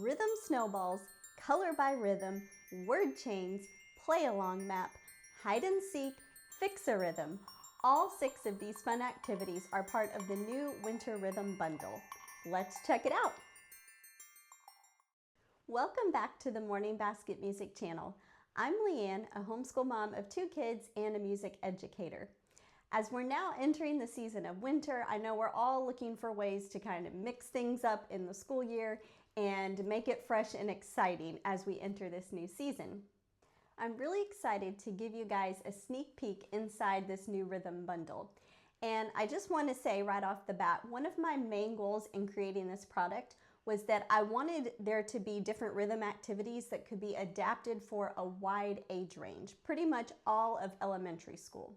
rhythm snowballs, color by rhythm, word chains, play along map, hide and seek, fix a rhythm. All 6 of these fun activities are part of the new Winter Rhythm Bundle. Let's check it out. Welcome back to the Morning Basket Music channel. I'm Leanne, a homeschool mom of 2 kids and a music educator. As we're now entering the season of winter, I know we're all looking for ways to kind of mix things up in the school year and make it fresh and exciting as we enter this new season. I'm really excited to give you guys a sneak peek inside this new rhythm bundle. And I just want to say right off the bat, one of my main goals in creating this product was that I wanted there to be different rhythm activities that could be adapted for a wide age range, pretty much all of elementary school.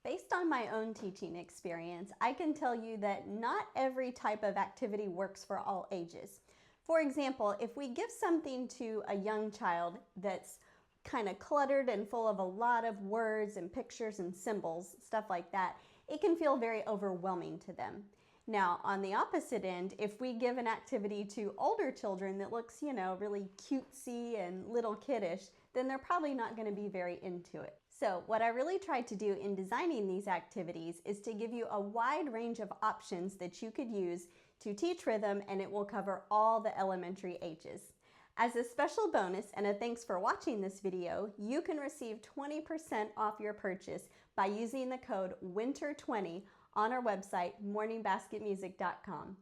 Based on my own teaching experience, I can tell you that not every type of activity works for all ages. For example, if we give something to a young child that's kind of cluttered and full of a lot of words and pictures and symbols, stuff like that, it can feel very overwhelming to them. Now, on the opposite end, if we give an activity to older children that looks, really cutesy and little kiddish, then they're probably not going to be very into it. So what I really tried to do in designing these activities is to give you a wide range of options that you could use to teach rhythm, and it will cover all the elementary ages. As a special bonus and a thanks for watching this video, you can receive 20% off your purchase by using the code WINTER20 on our website, morningbasketmusic.com.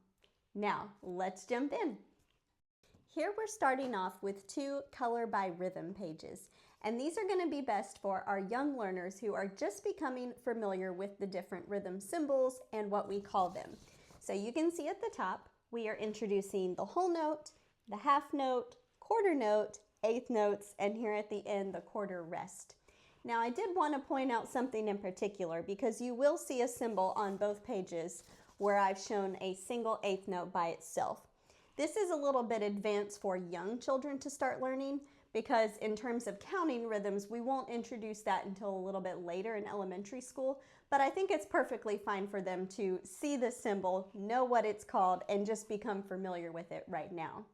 Now, let's jump in. Here we're starting off with 2 color by rhythm pages, and these are going to be best for our young learners who are just becoming familiar with the different rhythm symbols and what we call them. So you can see at the top, we are introducing the whole note, the half note, quarter note, eighth notes, and here at the end, the quarter rest. Now I did want to point out something in particular because you will see a symbol on both pages where I've shown a single eighth note by itself. This is a little bit advanced for young children to start learning because in terms of counting rhythms, we won't introduce that until a little bit later in elementary school, but I think it's perfectly fine for them to see the symbol, know what it's called, and just become familiar with it right now.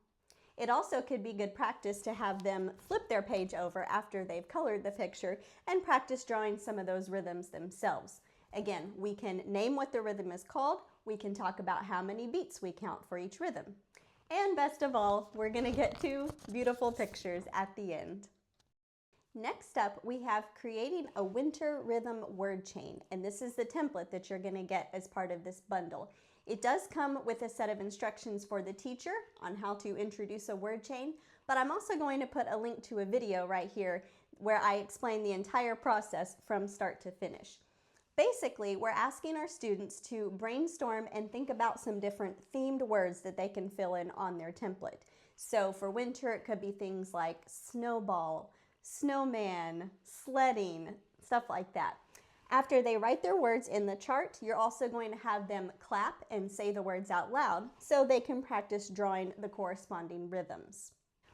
It also could be good practice to have them flip their page over after they've colored the picture and practice drawing some of those rhythms themselves. Again, we can name what the rhythm is called, we can talk about how many beats we count for each rhythm. And best of all, we're going to get 2 beautiful pictures at the end. Next up, we have creating a winter rhythm word chain, and this is the template that you're going to get as part of this bundle. It does come with a set of instructions for the teacher on how to introduce a word chain, but I'm also going to put a link to a video right here where I explain the entire process from start to finish. Basically, we're asking our students to brainstorm and think about some different themed words that they can fill in on their template. So for winter, it could be things like snowball, snowman, sledding, stuff like that. After they write their words in the chart, you're also going to have them clap and say the words out loud so they can practice drawing the corresponding rhythms.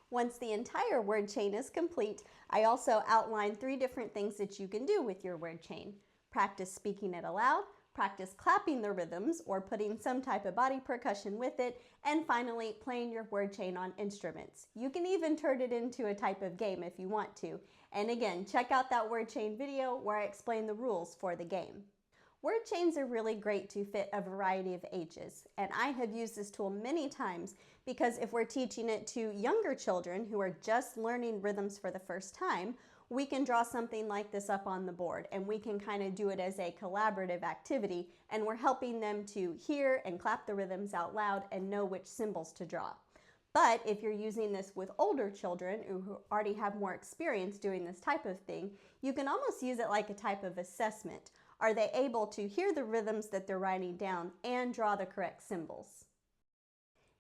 Once the entire word chain is complete, I also outline 3 different things that you can do with your word chain. Practice speaking it aloud, practice clapping the rhythms or putting some type of body percussion with it, and finally playing your word chain on instruments. You can even turn it into a type of game if you want to. And again, check out that word chain video where I explain the rules for the game. Word chains are really great to fit a variety of ages, and I have used this tool many times because if we're teaching it to younger children who are just learning rhythms for the first time, we can draw something like this up on the board and we can kind of do it as a collaborative activity, and we're helping them to hear and clap the rhythms out loud and know which symbols to draw. But if you're using this with older children who already have more experience doing this type of thing, you can almost use it like a type of assessment. Are they able to hear the rhythms that they're writing down and draw the correct symbols?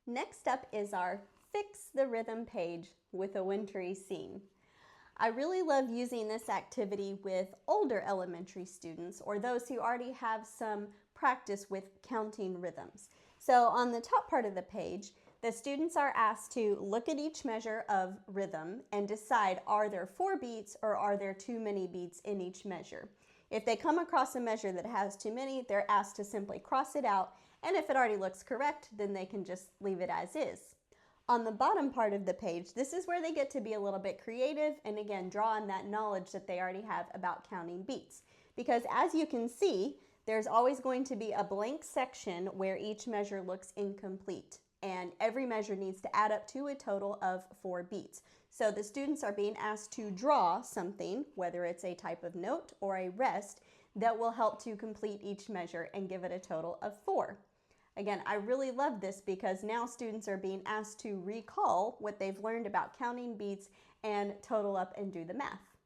Next up is our Fix the Rhythm page with a wintry scene. I really love using this activity with older elementary students or those who already have some practice with counting rhythms. So on the top part of the page, the students are asked to look at each measure of rhythm and decide, are there 4 beats or are there too many beats in each measure? If they come across a measure that has too many, they're asked to simply cross it out, and if it already looks correct, then they can just leave it as is. On the bottom part of the page, this is where they get to be a little bit creative and again, draw on that knowledge that they already have about counting beats. Because as you can see, there's always going to be a blank section where each measure looks incomplete. And every measure needs to add up to a total of 4 beats. So the students are being asked to draw something, whether it's a type of note or a rest, that will help to complete each measure and give it a total of 4. Again, I really love this because now students are being asked to recall what they've learned about counting beats and total up and do the math.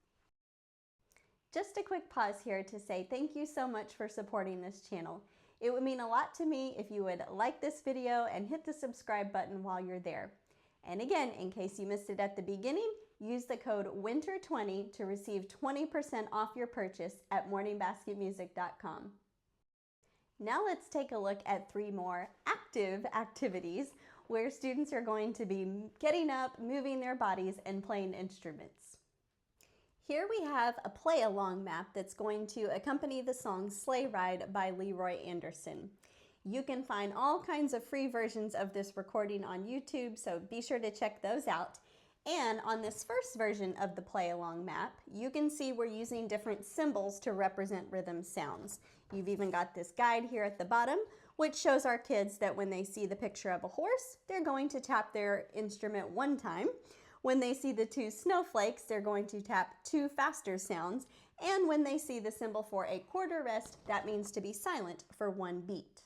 Just a quick pause here to say thank you so much for supporting this channel. It would mean a lot to me if you would like this video and hit the subscribe button while you're there. And again, in case you missed it at the beginning, use the code WINTER20 to receive 20% off your purchase at morningbasketmusic.com. Now let's take a look at 3 more active activities where students are going to be getting up, moving their bodies, and playing instruments. Here we have a play-along map that's going to accompany the song Sleigh Ride by Leroy Anderson. You can find all kinds of free versions of this recording on YouTube, so be sure to check those out. And on this first version of the play-along map, you can see we're using different symbols to represent rhythm sounds. You've even got this guide here at the bottom, which shows our kids that when they see the picture of a horse, they're going to tap their instrument 1 time. When they see the 2 snowflakes, they're going to tap 2 faster sounds. And when they see the symbol for a quarter rest, that means to be silent for 1 beat.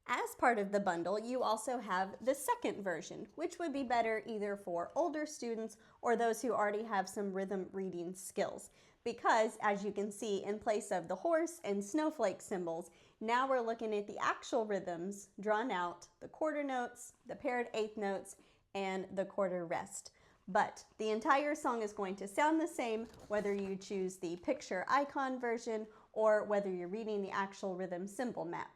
As part of the bundle, you also have the second version, which would be better either for older students or those who already have some rhythm reading skills. Because, as you can see, in place of the horse and snowflake symbols, now we're looking at the actual rhythms drawn out, the quarter notes, the paired eighth notes, and the quarter rest. But the entire song is going to sound the same whether you choose the picture icon version or whether you're reading the actual rhythm symbol map.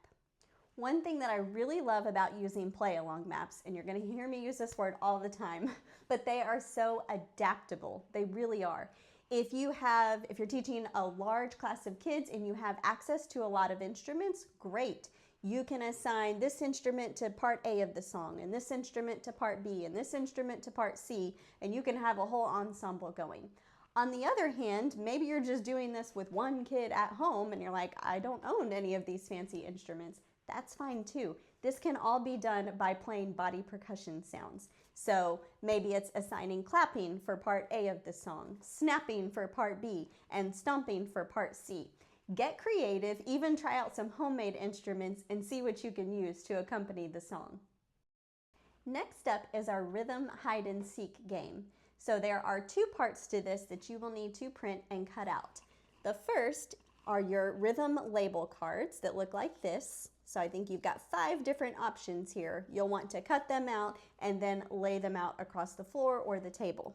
One thing that I really love about using play-along maps, and you're going to hear me use this word all the time, but they are so adaptable. They really are. If you're teaching a large class of kids and you have access to a lot of instruments, great. You can assign this instrument to part A of the song, and this instrument to part B, and this instrument to part C, and you can have a whole ensemble going. On the other hand, maybe you're just doing this with 1 kid at home and you're like, I don't own any of these fancy instruments. That's fine too. This can all be done by playing body percussion sounds. So maybe it's assigning clapping for part A of the song, snapping for part B, and stomping for part C. Get creative, even try out some homemade instruments and see what you can use to accompany the song. Next up is our rhythm hide and seek game. So there are 2 parts to this that you will need to print and cut out. The first are your rhythm label cards that look like this. So I think you've got 5 different options here. You'll want to cut them out and then lay them out across the floor or the table.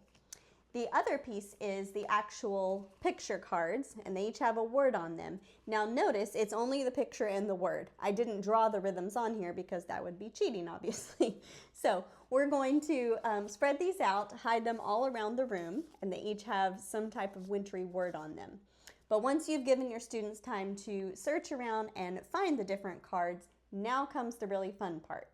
The other piece is the actual picture cards, and they each have a word on them. Now notice it's only the picture and the word. I didn't draw the rhythms on here because that would be cheating, obviously. So we're going to spread these out, hide them all around the room, and they each have some type of wintry word on them. But once you've given your students time to search around and find the different cards, now comes the really fun part.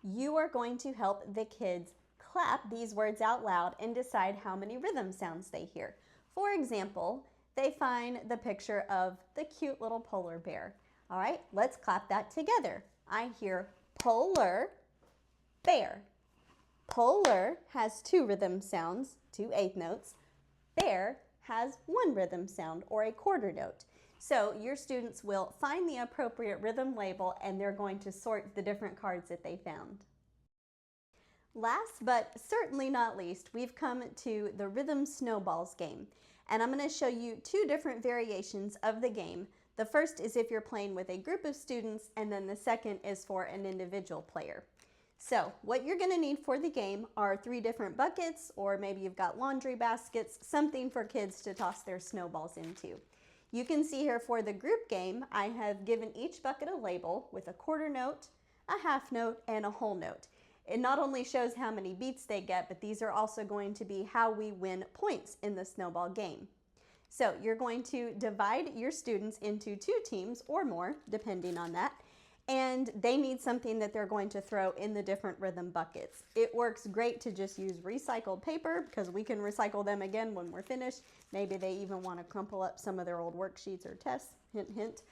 You are going to help the kids clap these words out loud and decide how many rhythm sounds they hear. For example, they find the picture of the cute little polar bear. All right, let's clap that together. I hear polar bear. Polar has 2 rhythm sounds, 2 eighth notes. Bear has 1 rhythm sound or a quarter note. So your students will find the appropriate rhythm label and they're going to sort the different cards that they found. Last but certainly not least, we've come to the Rhythm Snowballs game. And I'm going to show you 2 different variations of the game. The first is if you're playing with a group of students, and then the second is for an individual player. So what you're going to need for the game are 3 different buckets, or maybe you've got laundry baskets, something for kids to toss their snowballs into. You can see here for the group game, I have given each bucket a label with a quarter note, a half note, and a whole note. It not only shows how many beats they get, but these are also going to be how we win points in the snowball game. So you're going to divide your students into 2 teams or more, depending on that, and they need something that they're going to throw in the different rhythm buckets. It works great to just use recycled paper because we can recycle them again when we're finished. Maybe they even want to crumple up some of their old worksheets or tests, hint, hint.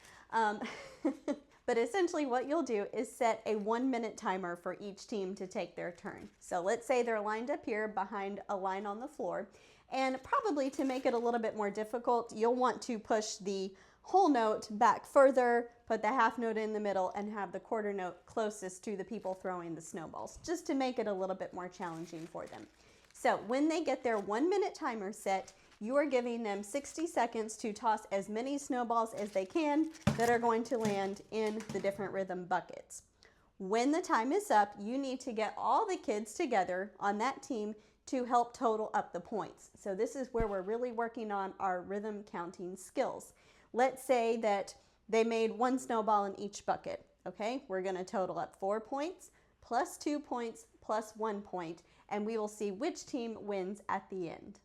But essentially what you'll do is set a 1-minute timer for each team to take their turn. So let's say they're lined up here behind a line on the floor, and probably to make it a little bit more difficult, you'll want to push the whole note back further, put the half note in the middle, and have the quarter note closest to the people throwing the snowballs, just to make it a little bit more challenging for them. So when they get their 1-minute timer set, you are giving them 60 seconds to toss as many snowballs as they can that are going to land in the different rhythm buckets. When the time is up, you need to get all the kids together on that team to help total up the points. So this is where we're really working on our rhythm counting skills. Let's say that they made 1 snowball in each bucket. Okay, we're going to total up 4 points, plus 2 points, plus 1 point, and we will see which team wins at the end.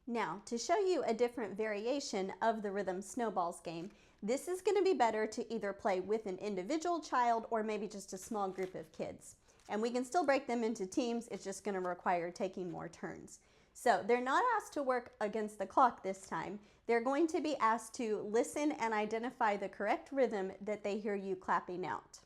Now, to show you a different variation of the rhythm snowballs game, this is going to be better to either play with an individual child or maybe just a small group of kids. And we can still break them into teams, it's just going to require taking more turns. So they're not asked to work against the clock this time. They're going to be asked to listen and identify the correct rhythm that they hear you clapping out.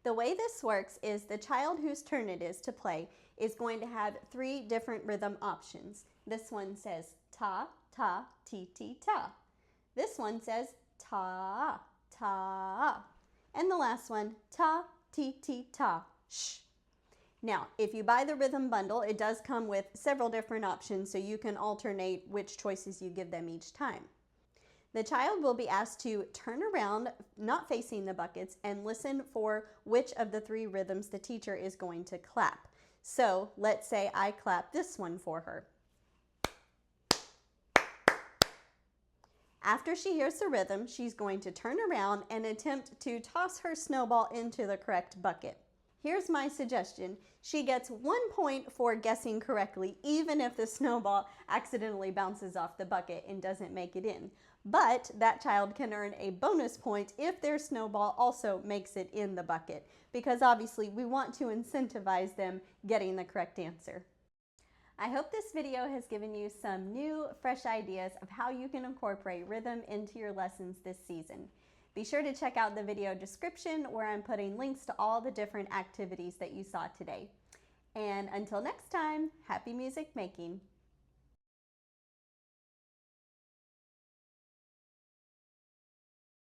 The way this works is the child whose turn it is to play is going to have 3 different rhythm options. This one says ta, ta, ti, ti, ta. This one says ta, ta. And the last one, ta, ti, ti, ta, shh. Now, if you buy the rhythm bundle, it does come with several different options, so you can alternate which choices you give them each time. The child will be asked to turn around, not facing the buckets, and listen for which of the 3 rhythms the teacher is going to clap. So let's say I clap this one for her. After she hears the rhythm, she's going to turn around and attempt to toss her snowball into the correct bucket. Here's my suggestion. She gets 1 point for guessing correctly, even if the snowball accidentally bounces off the bucket and doesn't make it in. But that child can earn a bonus point if their snowball also makes it in the bucket, because obviously we want to incentivize them getting the correct answer. I hope this video has given you some new, fresh ideas of how you can incorporate rhythm into your lessons this season. Be sure to check out the video description where I'm putting links to all the different activities that you saw today. And until next time, happy music making!